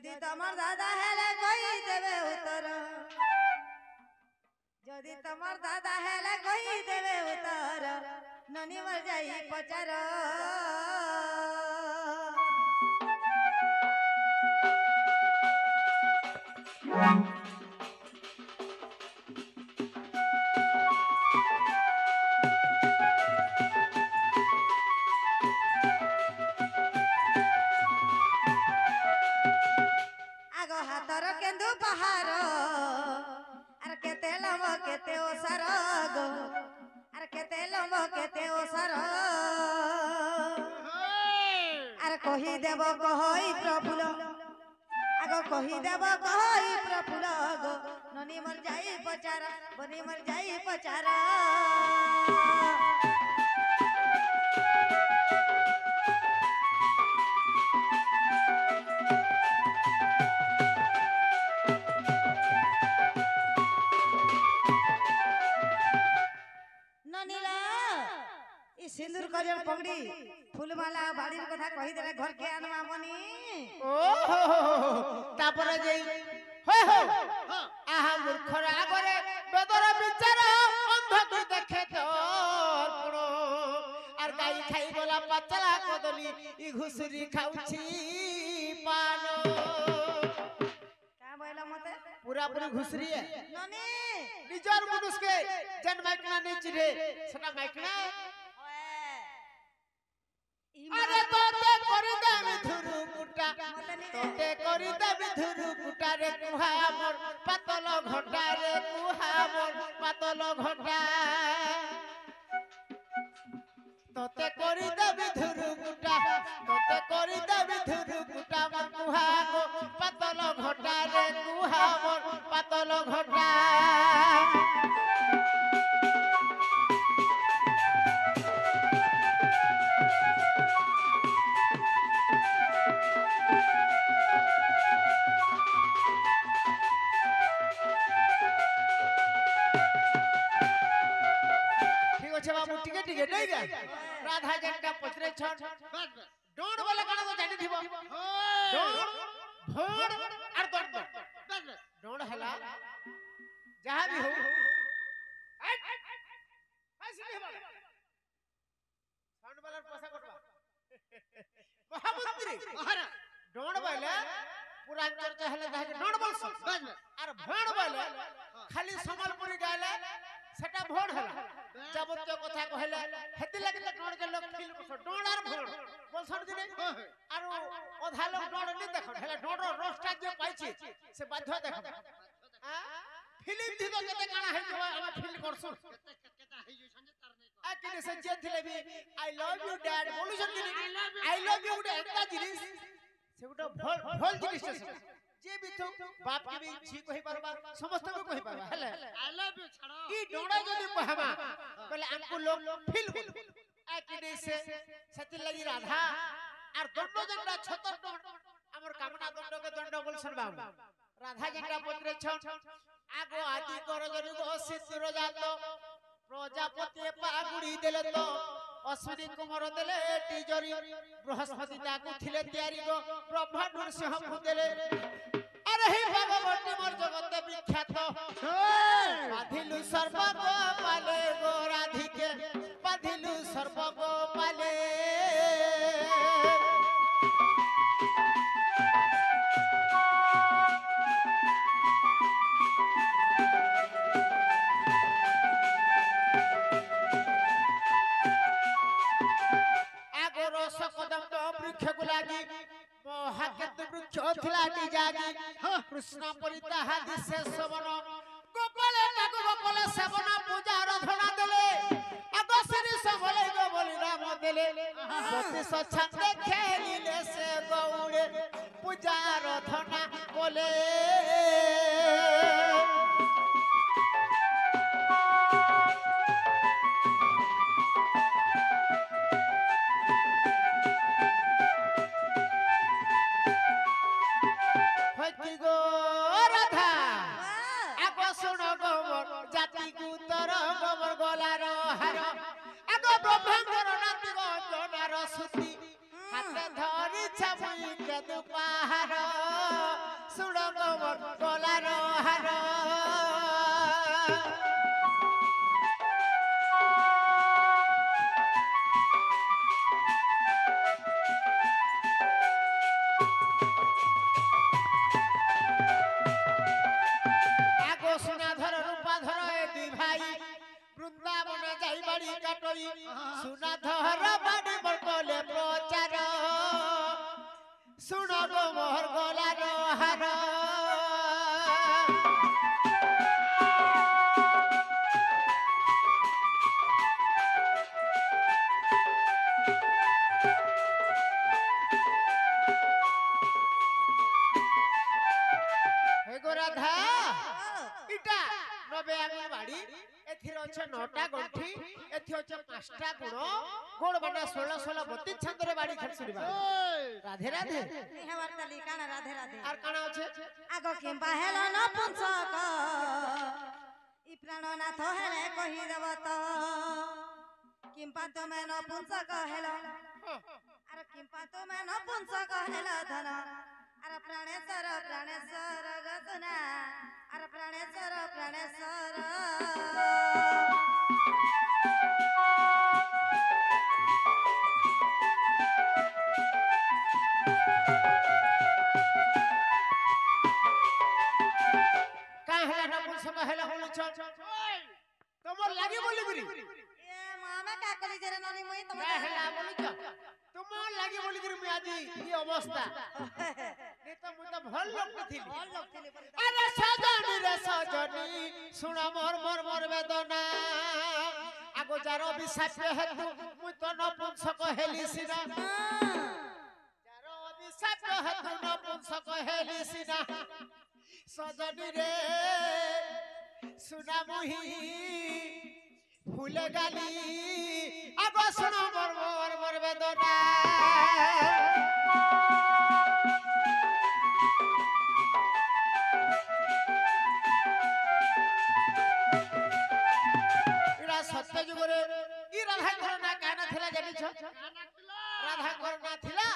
যদি তোমার দাদা হেলে কই দেবে উত্তর যদি তোমার দাদা হেলে কই দেবে উত্তর ননি মর যাই পচার আগ হাতর কেন্দু পাহাড় আর কেতে লম্ব কেতে ওসার গো আর কেতে লম্ব কেতে ওসার আর কহি দেব কহই প্রফুল্ল আগ কহি দেব কহই প্রফুল্ল গো ননি মর যাই পচার বনি মর যাই পচার सिंदूर कजर पगड़ी फूलमाला बाड़ीर कथा कहि देले घर के आनवा मनी ओ तापर जे होय हो आहा मूर्खरा करे बेदर विचार अंध तू देखे तोर पुरो आर गाई खाई गला पचला कदली इ घुसरी खाउछी पान का बोला मते पूरा पूरी घुसरी है ननी निजर मनुष्य के जन माइकना नहीं चिरे सटा माइकना अरे तोते करि देबी धुरु कुटा तोते करि देबी धुरु कुटा रे कुहा मोर पातल घटा रे कुहा मोर पातल घटा तोते करि देबी धुरु कुटा तोते करि देबी धुरु कुटा मोर कुहा गो पातल घटा रे कुहा मोर पातल घटा राधा जनका पचरे छन डोड बोले काना तो जानि थिबो डोड भोड आर दर्द डोड हला जहां भी हो ऐसे नहीं बोले साउंड वाला पैसा कटवा महामंत्री महाराज डोड बोले पूरा चर्चा हले जहां डोड बोलस आर भोड बोले खाली संबलपुरी गाले सेटा भोड हला जाबत्य कथा कहले हेति लागि त डोड के लोग फील करछ डोड आर भोड बोलछन दिने आरो ओधा लोग डोड नि देखन हेला डोड रोस्टा जे पाइछि से बाध्य देखन आ फिल्म दिनो केते काना हे हम फील करछु केता हे जइसन जे तार नै आ किने से जे थिले भी आई लव यू डैड बोलुछन दिने आई लव यू डैड एता जिनिस से गोटा भोल जिनिस से जे भी तो बाप के भी छी कहि परबा समस्त को कहि परबा हेले आई लव यू छड़ो ई डोडा जदी कहबा पहले हमको लोग फील आ किने से सती लगी राधा आर दंड जंडा 76 हमर कामना दंड के दंड बोलसन बाबू राधा जंडा पत्रे छ आगो आदि कर जरी गो सिसुर जात प्रजापति पागुड़ी देले तो अश्विनी कुमार देले टीजरी बृहस्पति ताकू थिले तयारी गो ब्रह्मा नरसिंह देले अरे हे भगवती मोर जगत विख्यात बाधिलु सर्वग पाले गो राधिके बाधिलु सर्वग पाले आगो रस कदम तो वृक्ष गुलागी महाकेतु वृक्ष थिला जागी कृष्ण परिता हादि से सवन गोपाले नाग गोपाले सेवन पूजा आराधना देले अगसरी सबले गो बोली राम देले सती सछंदे खेलिले से गौड़े पूजा आराधना बोले जाति गुतर गोबर गोलार हार आगो ब्रह्मांडर नाती गंजनार सुती হাতে ধরিছ মুই কেদু পাহাড় শুণ গলার হার আগো সোনাধর রূপাধর এ দুই ভাই বৃন্দাবনে যাই বাড়ি কাটই সোনাধর বাড়ি মোর কলে প্রচার শুণ গো মোর গলার হার হে গো রাধা ইটা নবে আঙুল বাড়ি এথির হচ্ছে 9টা গণ্ঠি এথি হচ্ছে 5টা গুণ গোড় বাটা 16 32 ছন্দরে বাড়ি খেলছুরি বাড়ি রাধে রাধে হেবার তালি কানা রাধে রাধে আর কানা আছে আগো কিম্বা হেল নপুংসক ই প্রাণনাথ হেলে কহি দেব তো কিম্বা তুমি নপুংসক হেল আর কিম্বা তুমি নপুংসক হেল ধন আর প্রাণেশ্বর প্রাণেশ্বর গজনা আর প্রাণেশ্বর প্রাণেশ্বর কাহেলা নপুংসক হেলা বলছ তোমার লাগি বলি গরি এ মামে কা কলি জেরে ননি মুই তোমার কাহেলা বলছ তোমার লাগি বলি গরি মুই আজি এই অবস্থা নে তো মুই তো ভাল লোক থিলি ভাল লোক ছিলে আরে সজনি রে সজনি শুণ মোর মোর মোর বেদনা আগো যার অভিশাপ হেতু মুই তো নপুংসক হেলিছি না যার অভিশাপ হেতু নপুংসক হেলিছি না সজনি রে শুনা মুহি ফুলে গালি আগো শুণ মোর মোর মোর বেদনা সত্য যুগরে ই রাধা করনা কানা থিলা জানিছ রাধা করনা থিলা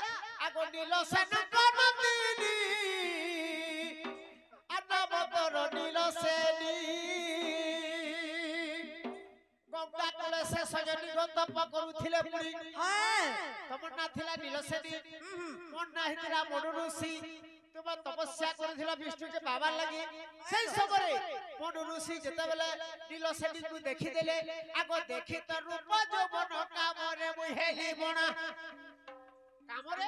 আগো নীল সেন করন্দিনী আনাবতর নীল সেনী গঙ্গা কলে সে সজনী গন্তব্য করুছিলে পুরী হয় তোমার না থিলা নীল সেনী মন না হিলা মনু ঋষি তোমার তপস্যা করেছিল বিষ্ণুকে বাবার লাগি সেই সময়ে মনু ঋষি যেতেবেলে নীল সেনীকে দেখিদেলে আগো দেখি তো রূপ যৌবন কামরে মুই হেলি বনা কামরে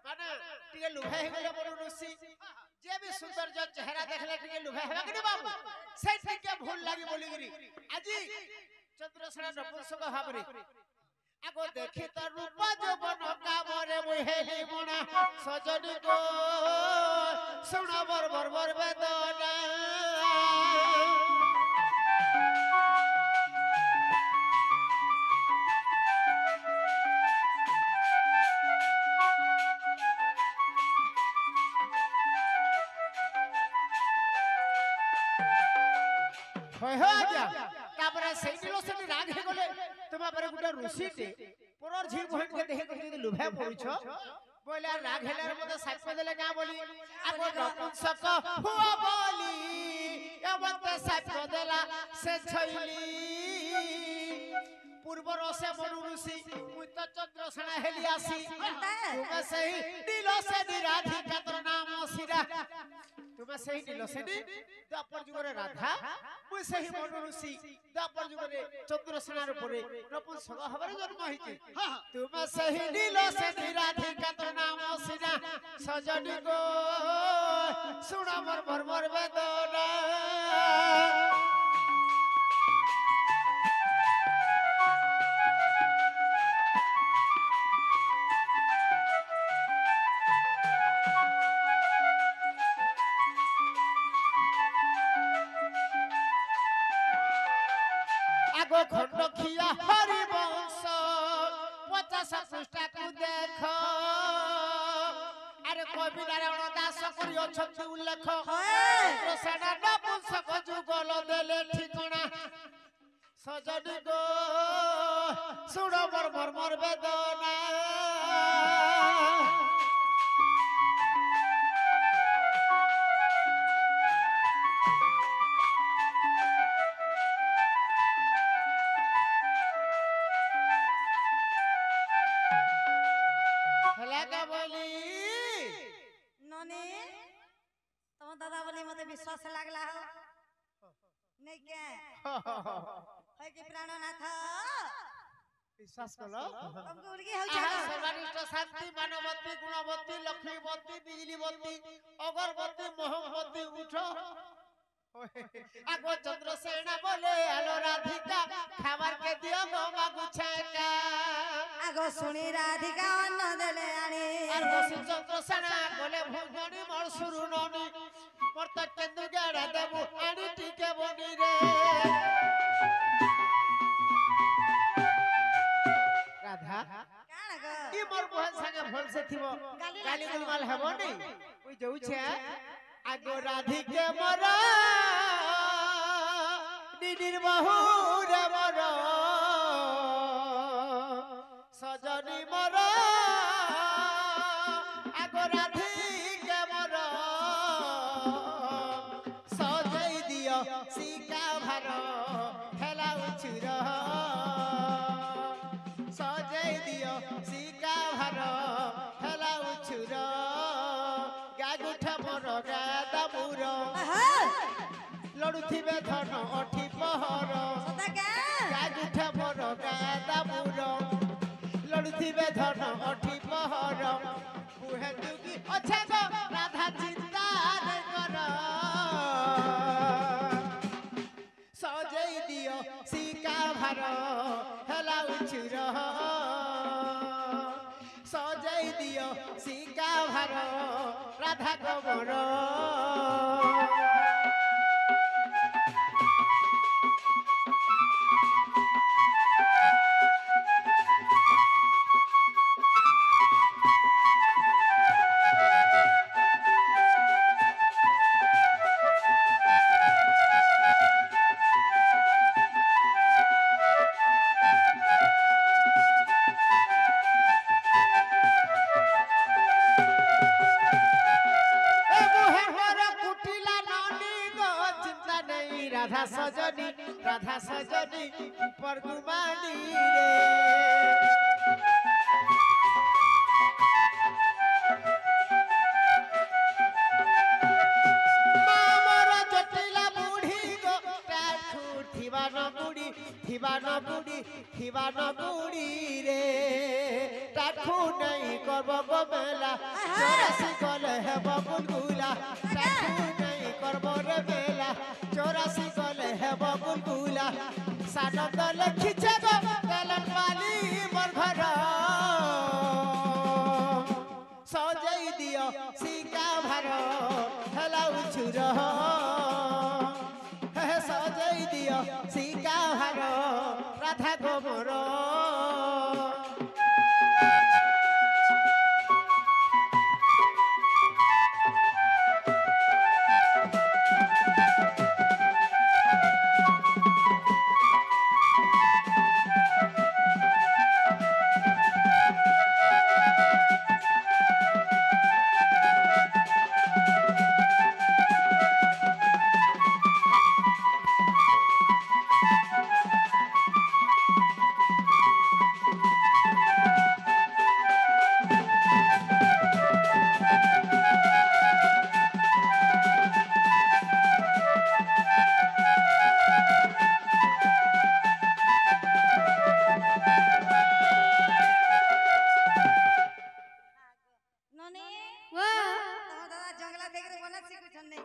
মানে টিকে লুভে হইলে মনু ঋষি যে বি সৌন্দর্য চেহারা দেখলে টিকে লুভে হবে কি বাবু সেই থেকে ভুল লাগি বলি গরি আজি চন্দ্রসেনা নপুংসক ভাবরে আগো দেখি তো রূপ যৌবন কামরে মুই হেলি বনা সজনী গো শুণ বর বর বর বেদনা তারপরে সেই দিল সেটি রাগ হয়ে গলে তোমার পরে গোটা ঋষিতে পরর ঝি বহিনকে দেখে যদি লুভে পড়ুছ বলে আর রাগ হেলার মধ্যে সাক্ষ্য দিলে না বলি আগো নপুংসক হুয়া বলি এমতে সাক্ষ্য দেলা সে ছইলি পূর্বর সে মনু ঋষি মুই তো চন্দ্রসেনা হেলি আসি তুমি সেই নীল সেনী রাধিকা তোর নাম শিরা তুমি সেই নীল সেনী দ্বাপর যুগরে রাধা মুই সেই মনু ঋষি দ্বাপর যুগরে চন্দ্রসেনার উপরে নপুংসক হবার জন্ম হইছে তুমি সেই নীল সেনী রাধিকা তোর নাম শিরা সজনী গো শুণ মোর মোর মোর বেদনা আগো খণ্ডখিয়া হরিবংশ 50 পৃষ্ঠাକୁ দেখ আরে কবি নারায়ণ দাস করি অଛନ୍ତି উল্লেখ সেনা নপুংসক যুগল দেলে ঠিকনা সজনী গো শুণ মোর মোর মোর বেদনা হেলা কা বলি ননি তোমার দাদা বলি মতে বিশ্বাস লাগলা हो नहीं क्या है कि प्राणनाथ বিশ্বাস করো तुमको उड़गी हो আহা जाओ সর্বানিষ্ট শান্তি মানবতী গুণবতী লক্ষ্মীবতী বিজলীবতী অগরবতী মোহবতী উঠো আগো চন্দ্রসেনা বলে আলো রাধিকা খাবার কে দিও গো মাগু ছাকা আগো শুনি রাধিকা অন্ন দেলে আনি আর বসি চন্দ্রসেনা বলে ভুজনি মোর শুরু ননি মোর তো কেন্দু গেড়া দেবু আনি টিকে বনি রে রাধা কাণ গো ই মোর বহন संगे ভলসে থিব গালি গুলমাল হেব নাই ওই যাউছে আগো রাধিকে মোর নিদির বহু রে মোর সজনী মোর আগো রাধিকে মোর সজাই দিও শিকা ভার হেলা উছুর সজাই দিও শিকা ভার হেলা উছুর গাগুঠা মোর গাদা মুর লড়ুথিবে ধন অঠি পহর সতা কা গাগুঠা মোর গাদা মুর লড়ুথিবে ধন অঠি পহর বুহে তুকি অছে গো রাধা চিন্তা রে কর সজাই দিও শিকা ভার হেলা উছুর সজাই দিও শিকা ভার রাধা গোবর রাধা সজনী রাধা সজনী উপর গুমানি রে মামর জটিলা বুড়ি গো কাঠু থিবান গুড়ি রে কাঠু নাই করব গো মেলা চরাসি গলে হেব বুলগুলা কাঠু নাই করব রে মেলা চৌরাশি গলে হেব বুলগুলা সানন্দ লেখিছে গো তেলন বালি মোর ঘর সজাই দিও শিকা ভার হেলা উছুর সজাই দিও শিকা ভার রাধা গোবর ননি তোমার দাদা জঙ্গলা দেখরে বনা শিখুছন নাই